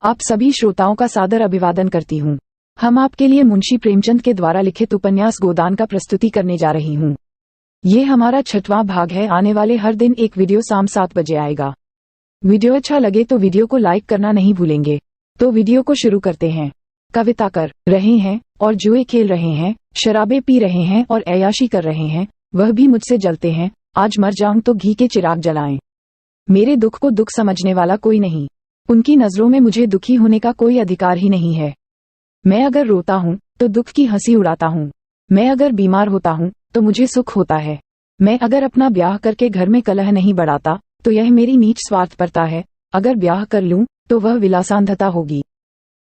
आप सभी श्रोताओं का सादर अभिवादन करती हूँ। हम आपके लिए मुंशी प्रेमचंद के द्वारा लिखित उपन्यास गोदान का प्रस्तुति करने जा रही हूँ। ये हमारा 6वां भाग है। आने वाले हर दिन एक वीडियो शाम 7 बजे आएगा। वीडियो अच्छा लगे तो वीडियो को लाइक करना नहीं भूलेंगे। तो वीडियो को शुरू करते हैं। कविता कर रहे हैं और जुए खेल रहे हैं, शराबें पी रहे हैं और ऐयाशी कर रहे हैं, वह भी मुझसे जलते हैं। आज मर जाऊं तो घी के चिराग जलाएं। मेरे दुख को दुख समझने वाला कोई नहीं। उनकी नजरों में मुझे दुखी होने का कोई अधिकार ही नहीं है। मैं अगर रोता हूँ तो दुख की हंसी उड़ाता हूँ। मैं अगर बीमार होता हूँ तो मुझे सुख होता है। मैं अगर अपना ब्याह करके घर में कलह नहीं बढ़ाता तो यह मेरी नीच स्वार्थपरता है। अगर ब्याह कर लूं तो वह विलासांधता होगी।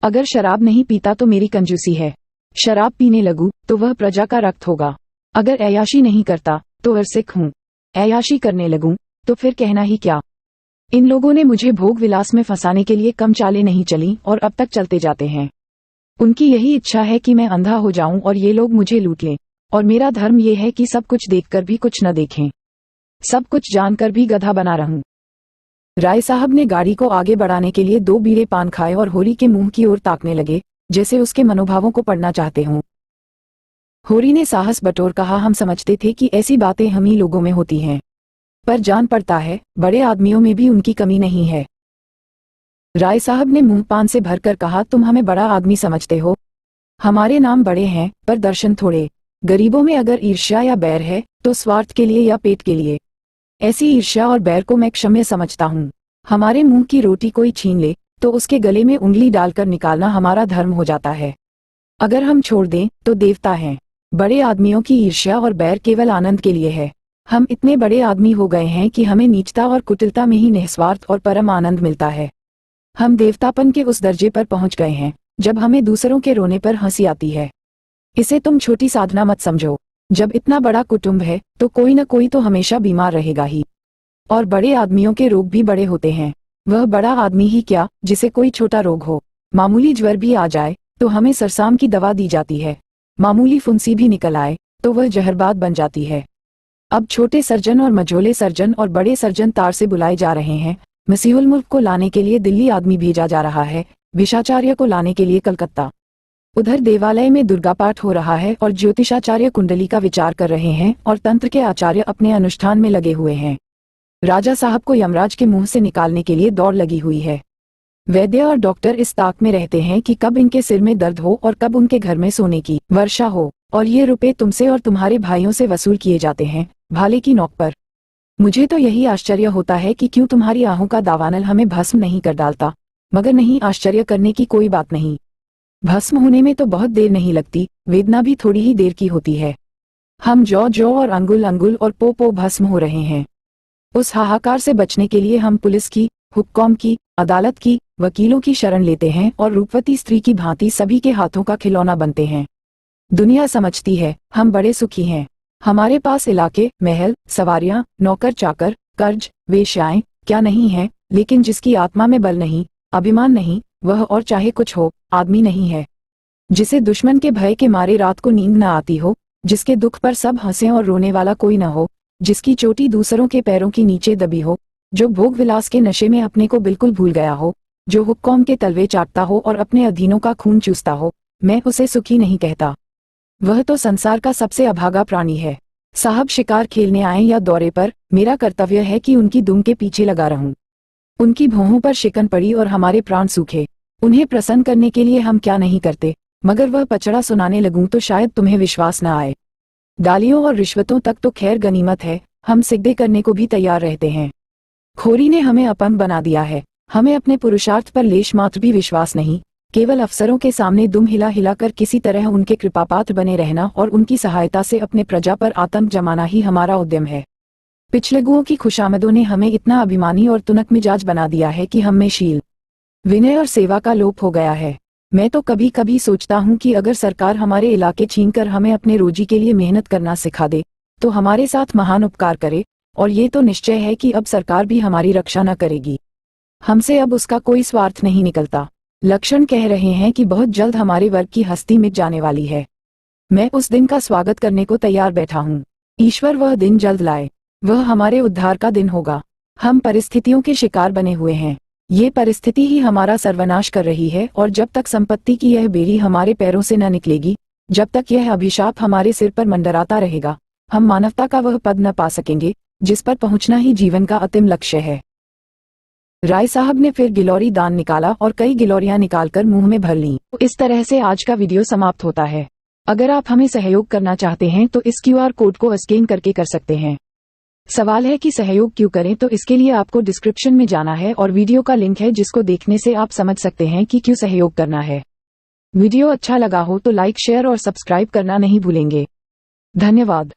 अगर शराब नहीं पीता तो मेरी कंजूसी है। शराब पीने लगूं तो वह प्रजा का रक्त होगा। अगर ऐयाशी नहीं करता तो अरसिक हूँ। ऐयाशी करने लगूं तो फिर कहना ही क्या। इन लोगों ने मुझे भोग विलास में फंसाने के लिए कम चालें नहीं चली और अब तक चलते जाते हैं। उनकी यही इच्छा है कि मैं अंधा हो जाऊं और ये लोग मुझे लूट लें। और मेरा धर्म ये है कि सब कुछ देखकर भी कुछ न देखें, सब कुछ जानकर भी गधा बना रहूं। राय साहब ने गाड़ी को आगे बढ़ाने के लिए 2 बीड़े पान खाए और होरी के मुंह की ओर ताकने लगे, जैसे उसके मनोभावों को पढ़ना चाहते हों। होरी ने साहस बटोर कहा, हम समझते थे कि ऐसी बातें हम ही लोगों में होती हैं, पर जान पड़ता है बड़े आदमियों में भी उनकी कमी नहीं है। राय साहब ने मुंह पान से भरकर कहा, तुम हमें बड़ा आदमी समझते हो। हमारे नाम बड़े हैं पर दर्शन थोड़े। गरीबों में अगर ईर्ष्या या बैर है तो स्वार्थ के लिए या पेट के लिए। ऐसी ईर्ष्या और बैर को मैं क्षम्य समझता हूँ। हमारे मुंह की रोटी कोई छीन ले तो उसके गले में उंगली डालकर निकालना हमारा धर्म हो जाता है। अगर हम छोड़ दें तो देवता हैं। बड़े आदमियों की ईर्ष्या और बैर केवल आनंद के लिए है। हम इतने बड़े आदमी हो गए हैं कि हमें नीचता और कुटिलता में ही निस्वार्थ और परम आनंद मिलता है। हम देवतापन के उस दर्जे पर पहुंच गए हैं जब हमें दूसरों के रोने पर हंसी आती है। इसे तुम छोटी साधना मत समझो। जब इतना बड़ा कुटुंब है तो कोई न कोई तो हमेशा बीमार रहेगा ही। और बड़े आदमियों के रोग भी बड़े होते हैं। वह बड़ा आदमी ही क्या जिसे कोई छोटा रोग हो। मामूली ज्वर भी आ जाए तो हमें सरसाम की दवा दी जाती है। मामूली फुंसी भी निकल आए तो वह जहरबाद बन जाती है। अब छोटे सर्जन और मझोले सर्जन और बड़े सर्जन तार से बुलाए जा रहे हैं। मसीहुल मुल्क को लाने के लिए दिल्ली आदमी भेजा जा रहा है, विषाचार्य को लाने के लिए कलकत्ता। उधर देवालय में दुर्गा पाठ हो रहा है और ज्योतिषाचार्य कुंडली का विचार कर रहे हैं और तंत्र के आचार्य अपने अनुष्ठान में लगे हुए हैं। राजा साहब को यमराज के मुंह से निकालने के लिए दौड़ लगी हुई है। वैद्य और डॉक्टर इस ताक में रहते हैं कि कब इनके सिर में दर्द हो और कब उनके घर में सोने की वर्षा हो। और ये रुपए तुमसे और तुम्हारे भाइयों से वसूल किए जाते हैं भाले की नोक पर। मुझे तो यही आश्चर्य होता है कि क्यों तुम्हारी आहों का दावानल हमें भस्म नहीं कर डालता। मगर नहीं, आश्चर्य करने की कोई बात नहीं। भस्म होने में तो बहुत देर नहीं लगती, वेदना भी थोड़ी ही देर की होती है। हम जौ जौ और अंगुल अंगुल और पो पो भस्म हो रहे हैं। उस हाहाकार से बचने के लिए हम पुलिस की, हुक्कॉम की, अदालत की, वकीलों की शरण लेते हैं और रूपवती स्त्री की भांति सभी के हाथों का खिलौना बनते हैं। दुनिया समझती है हम बड़े सुखी हैं। हमारे पास इलाके, महल, सवारियां, नौकर चाकर, कर्ज, वेश्याएं क्या नहीं है, लेकिन जिसकी आत्मा में बल नहीं, अभिमान नहीं, वह और चाहे कुछ हो आदमी नहीं है। जिसे दुश्मन के भय के मारे रात को नींद न आती हो, जिसके दुख पर सब हंसे और रोने वाला कोई न हो, जिसकी चोटी दूसरों के पैरों की नीचे दबी हो, जो भोग विलास के नशे में अपने को बिल्कुल भूल गया हो, जो हुक्कॉम के तलवे चाटता हो और अपने अधीनों का खून चूसता हो, मैं उसे सुखी नहीं कहता। वह तो संसार का सबसे अभागा प्राणी है। साहब शिकार खेलने आए या दौरे पर, मेरा कर्तव्य है कि उनकी दुम के पीछे लगा रहूं। उनकी भौहों पर शिकन पड़ी और हमारे प्राण सूखे। उन्हें प्रसन्न करने के लिए हम क्या नहीं करते। मगर वह पचड़ा सुनाने लगूं तो शायद तुम्हें विश्वास न आए। गालियों और रिश्वतों तक तो खैर गनीमत है, हम सिग्धे करने को भी तैयार रहते हैं। खोरी ने हमें अपंग बना दिया है। हमें अपने पुरुषार्थ पर लेश मात्र भी विश्वास नहीं। केवल अफसरों के सामने दुम हिला हिला कर किसी तरह उनके कृपापात्र बने रहना और उनकी सहायता से अपने प्रजा पर आतंक जमाना ही हमारा उद्यम है। पिछलेगुओं की खुशामदों ने हमें इतना अभिमानी और तुनक मिजाज बना दिया है कि हम में शील, विनय और सेवा का लोप हो गया है। मैं तो कभी कभी सोचता हूँ कि अगर सरकार हमारे इलाके छीनकर हमें अपने रोजी के लिए मेहनत करना सिखा दे तो हमारे साथ महान उपकार करे। और ये तो निश्चय है कि अब सरकार भी हमारी रक्षा न करेगी। हमसे अब उसका कोई स्वार्थ नहीं निकलता। लक्षण कह रहे हैं कि बहुत जल्द हमारे वर्ग की हस्ती मिट जाने वाली है। मैं उस दिन का स्वागत करने को तैयार बैठा हूँ। ईश्वर वह दिन जल्द लाए। वह हमारे उद्धार का दिन होगा। हम परिस्थितियों के शिकार बने हुए हैं। ये परिस्थिति ही हमारा सर्वनाश कर रही है, और जब तक संपत्ति की यह बेड़ी हमारे पैरों से न निकलेगी, जब तक यह अभिशाप हमारे सिर पर मंडराता रहेगा, हम मानवता का वह पद न पा सकेंगे जिस पर पहुंचना ही जीवन का अंतिम लक्ष्य है। राय साहब ने फिर गिलौरी दान निकाला और कई गिलौरियां निकालकर मुंह में भर लीं। तो इस तरह से आज का वीडियो समाप्त होता है। अगर आप हमें सहयोग करना चाहते हैं तो इस QR कोड को स्कैन करके कर सकते हैं। सवाल है कि सहयोग क्यों करें, तो इसके लिए आपको डिस्क्रिप्शन में जाना है और वीडियो का लिंक है जिसको देखने से आप समझ सकते हैं कि क्यों सहयोग करना है। वीडियो अच्छा लगा हो तो लाइक, शेयर और सब्सक्राइब करना नहीं भूलेंगे। धन्यवाद।